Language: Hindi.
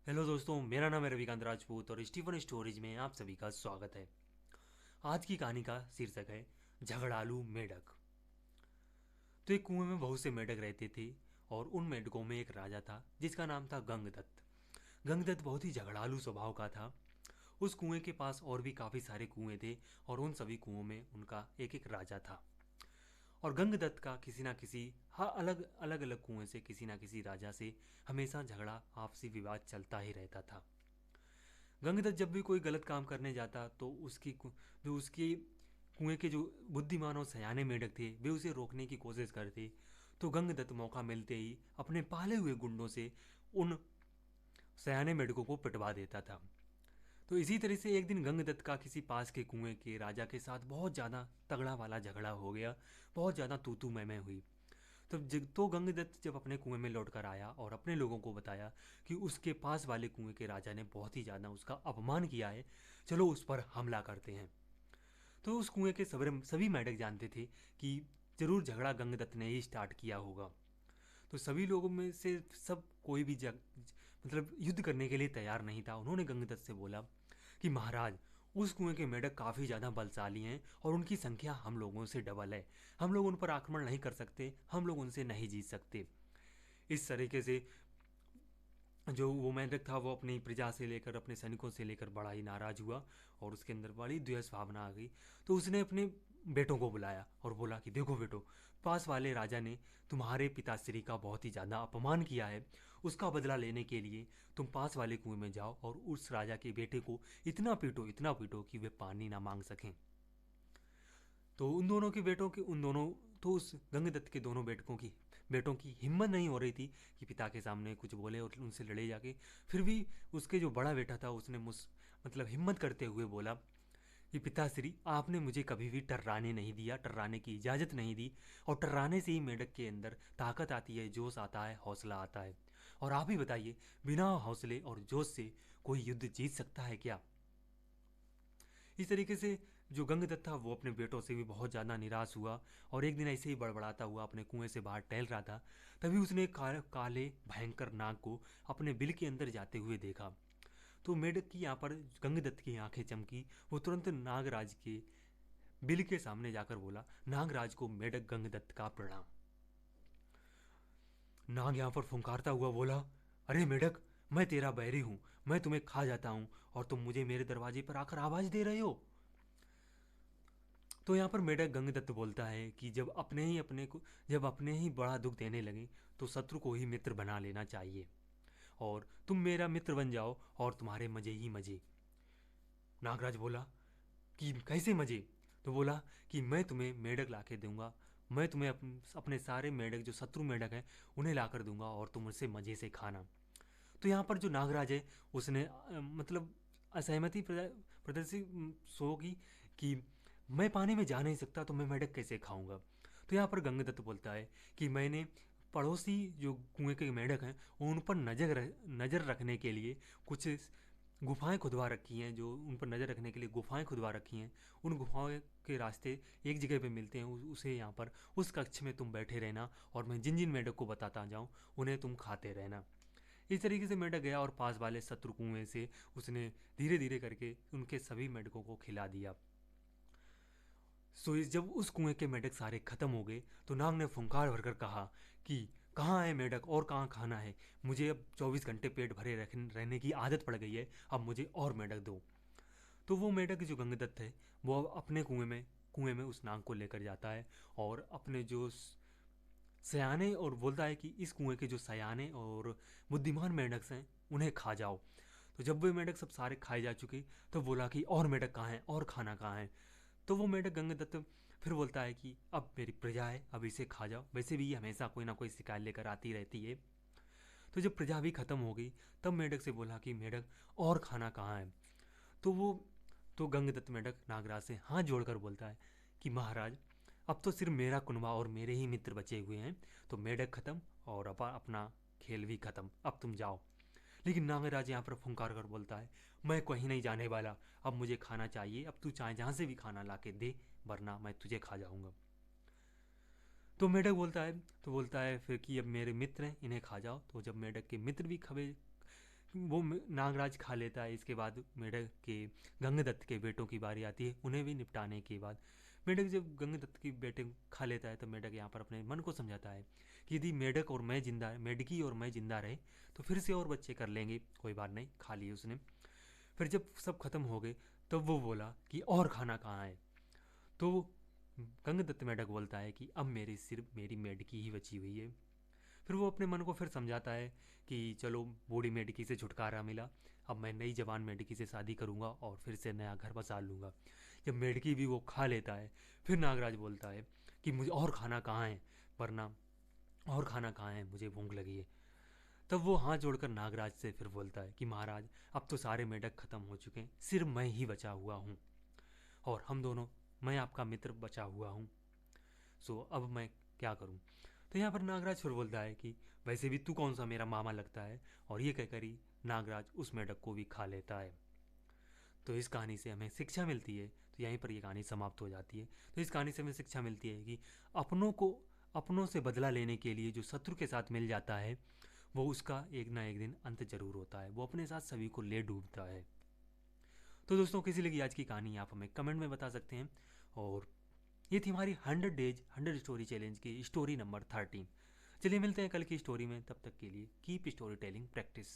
हेलो दोस्तों, मेरा नाम है रविकांत राजपूत और स्टीफन स्टोरीज में आप सभी का स्वागत है। आज की कहानी का शीर्षक है झगड़ालू मेढक। तो एक कुएं में बहुत से मेढक रहते थे और उन मेढकों में एक राजा था जिसका नाम था गंगदत्त। गंगदत्त बहुत ही झगड़ालू स्वभाव का था। उस कुएं के पास और भी काफ़ी सारे कुएं थे और उन सभी कुओं में उनका एक एक राजा था। और गंगदत्त का किसी ना किसी हर अलग अलग अलग कुएं से किसी ना किसी राजा से हमेशा झगड़ा आपसी विवाद चलता ही रहता था। गंगदत्त जब भी कोई गलत काम करने जाता तो जो उसकी कुएं के जो बुद्धिमान और सयाने मेढक थे वे उसे रोकने की कोशिश करते। तो गंगदत्त मौका मिलते ही अपने पाले हुए गुंडों से उन सयाने मेढकों को पिटवा देता था। तो इसी तरह से एक दिन गंगदत्त का किसी पास के कुएं के राजा के साथ बहुत ज़्यादा तगड़ा वाला झगड़ा हो गया। बहुत ज़्यादा तू मैं हुई। तो गंगदत्त जब अपने कुएं में लौट कर आया और अपने लोगों को बताया कि उसके पास वाले कुएं के राजा ने बहुत ही ज़्यादा उसका अपमान किया है, चलो उस पर हमला करते हैं। तो उस कुएं के सभी मेढक जानते थे कि जरूर झगड़ा गंगदत्त ने ही स्टार्ट किया होगा। तो सभी लोगों में से सब कोई भी मतलब युद्ध करने के लिए तैयार नहीं था। उन्होंने गंगदत्त से बोला कि महाराज, उस कुएं के मेढक काफ़ी ज़्यादा बलशाली हैं और उनकी संख्या हम लोगों से डबल है। हम लोग उन पर आक्रमण नहीं कर सकते, हम लोग उनसे नहीं जीत सकते। इस तरीके से जो वो मेंढक था वो अपनी प्रजा से लेकर अपने सैनिकों से लेकर बड़ा ही नाराज हुआ और उसके अंदर बड़ी द्वेष भावना आ गई। तो उसने अपने बेटों को बुलाया और बोला कि देखो बेटो, पास वाले राजा ने तुम्हारे पिताश्री का बहुत ही ज़्यादा अपमान किया है। उसका बदला लेने के लिए तुम पास वाले कुएं में जाओ और उस राजा के बेटे को इतना पीटो कि वे पानी ना मांग सकें। तो उन दोनों तो उस गंगदत्त के दोनों बेटों की हिम्मत नहीं हो रही थी कि पिता के सामने कुछ बोले और उनसे लड़े जाके। फिर भी उसके जो बड़ा बेटा था उसने मतलब हिम्मत करते हुए बोला कि पिताश्री, आपने मुझे कभी भी टर्राने नहीं दिया, टर्राने की इजाज़त नहीं दी। और टर्राने से ही मेढक के अंदर ताकत आती है, जोश आता है, हौसला आता है। और आप ही बताइए, बिना हौसले और जोश से कोई युद्ध जीत सकता है क्या? इस तरीके से जो गंगदत्त था वो अपने बेटों से भी बहुत ज़्यादा निराश हुआ और एक दिन ऐसे ही बड़बड़ाता हुआ अपने कुएं से बाहर टहल रहा था। तभी उसने एक काले भयंकर नाग को अपने बिल के अंदर जाते हुए देखा। तो मेढक की यहाँ पर गंगदत्त की आंखें चमकी। वो तुरंत नागराज के बिल के सामने जाकर बोला, नागराज को मेढक गंगदत्त का प्रणाम। नाग यहाँ पर फुंकारता हुआ बोला, अरे मेढक, मैं तेरा बैरी हूँ, मैं तुम्हें खा जाता हूँ और तुम मुझे मेरे दरवाजे पर आकर आवाज़ दे रहे हो। तो यहाँ पर मेढक गंगदत्त बोलता है कि जब अपने ही बड़ा दुख देने लगे तो शत्रु को ही मित्र बना लेना चाहिए और तुम मेरा मित्र बन जाओ और तुम्हारे मजे ही मजे। नागराज बोला कि कैसे मजे? तो बोला कि मैं तुम्हें मेढक ला के दूंगा। मैं तुम्हें अपने सारे मेढक जो शत्रु मेढक हैं उन्हें ला कर दूंगा और तुम उनसे मजे से खाना। तो यहाँ पर जो नागराज है उसने मतलब असहमति प्रदर्शित शो की कि मैं पानी में जा नहीं सकता तो मैं मेढक कैसे खाऊंगा। तो यहाँ पर गंगदत्त बोलता है कि मैंने पड़ोसी जो कुएं के मेढक हैं उन पर नज़र रखने के लिए कुछ गुफाएं खुदवा रखी हैं, जो उन पर नज़र रखने के लिए गुफाएं खुदवा रखी हैं। उन गुफाओं के रास्ते एक जगह पे मिलते हैं। उसे यहाँ पर उस कक्ष में तुम बैठे रहना और मैं जिन जिन मेढक को बताता जाऊँ उन्हें तुम खाते रहना। इस तरीके से मेढक गया और पास वाले शत्रु कुएं से उसने धीरे धीरे करके उनके सभी मेढकों को खिला दिया। जब उस कुएं के मेढक सारे खत्म हो गए तो नाग ने फुंकार भरकर कहा कि कहाँ है मेढक और कहाँ खाना है? मुझे अब 24 घंटे पेट भरे रहने की आदत पड़ गई है, अब मुझे और मेढक दो। तो वो मेढक जो गंगदत्त है वो अपने कुएं में उस नाग को लेकर जाता है और अपने जो सयाने और बोलता है कि इस कुएं के जो सयाने और बुद्धिमान मेंढक हैं उन्हें खा जाओ। तो जब वे मेंढक सब सारे खाए जा चुके तो बोला कि और मेंढक कहाँ हैं और खाना कहाँ है? तो वो मेंढक गंगदत्त फिर बोलता है कि अब मेरी प्रजा है, अब इसे खा जाओ, वैसे भी ये हमेशा कोई ना कोई शिकार लेकर आती रहती है। तो जब प्रजा भी खत्म हो गई तब मेंढक से बोला कि मेंढक और खाना कहाँ है? तो वो तो गंगदत्त मेंढक नागराज से हाथ जोड़कर बोलता है कि महाराज, अब तो सिर्फ मेरा कुनबा और मेरे ही मित्र बचे हुए हैं। तो मेढक खत्म और अपना खेल भी खत्म, अब तुम जाओ। लेकिन नागराज यहाँ पर फुंकार कर बोलता है, मैं कहीं नहीं जाने वाला, अब मुझे खाना चाहिए, अब तू चाहे जहाँ से भी खाना ला के दे, वरना मैं तुझे खा जाऊंगा। तो मेढक बोलता है फिर कि अब मेरे मित्र हैं, इन्हें खा जाओ। तो जब मेढक के मित्र भी वो नागराज खा लेता है। इसके बाद मेढक के गंगदत्त के बेटों की बारी आती है, उन्हें भी निपटाने के बाद मेढक जब गंगदत्त की बेटे खा लेता है तो मेढक यहाँ पर अपने मन को समझाता है कि यदि मेढक और मैं जिंदा मेढकी और मैं जिंदा रहे तो फिर से और बच्चे कर लेंगे, कोई बात नहीं, खा लिए उसने। फिर जब सब खत्म हो गए तब वो बोला कि और खाना कहाँ है। तो गंगदत्त मेढक बोलता है कि अब मेरी सिर्फ मेरी मेढकी ही बची हुई है। फिर वो अपने मन को फिर समझाता है कि चलो बूढ़ी मेढकी से छुटकारा मिला, अब मैं नई जवान मेढकी से शादी करूंगा और फिर से नया घर बसा लूंगा। जब मेढकी भी वो खा लेता है फिर नागराज बोलता है कि मुझे और खाना कहाँ है, वरना और खाना कहाँ है, मुझे भूख लगी है। तब वो हाथ जोड़कर नागराज से फिर बोलता है कि महाराज अब तो सारे मेढक खत्म हो चुके हैं, सिर्फ मैं ही बचा हुआ हूँ और हम दोनों, मैं आपका मित्र बचा हुआ हूँ। सो अब मैं क्या करूँ। तो यहाँ पर नागराज फिर बोलता है कि वैसे भी तू कौन सा मेरा मामा लगता है, और ये कहकर ही नागराज उस मेढक को भी खा लेता है। तो इस कहानी से हमें शिक्षा मिलती है, तो यहीं पर ये कहानी समाप्त हो जाती है। तो इस कहानी से हमें शिक्षा मिलती है कि अपनों को अपनों से बदला लेने के लिए जो शत्रु के साथ मिल जाता है वो उसका एक ना एक दिन अंत जरूर होता है, वो अपने साथ सभी को ले डूबता है। तो दोस्तों कैसी लगी आज की कहानी आप हमें कमेंट में बता सकते हैं। और ये थी हमारी 100 डेज 100 स्टोरी चैलेंज की स्टोरी नंबर 13। चलिए मिलते हैं कल की स्टोरी में, तब तक के लिए कीप स्टोरी टेलिंग प्रैक्टिस।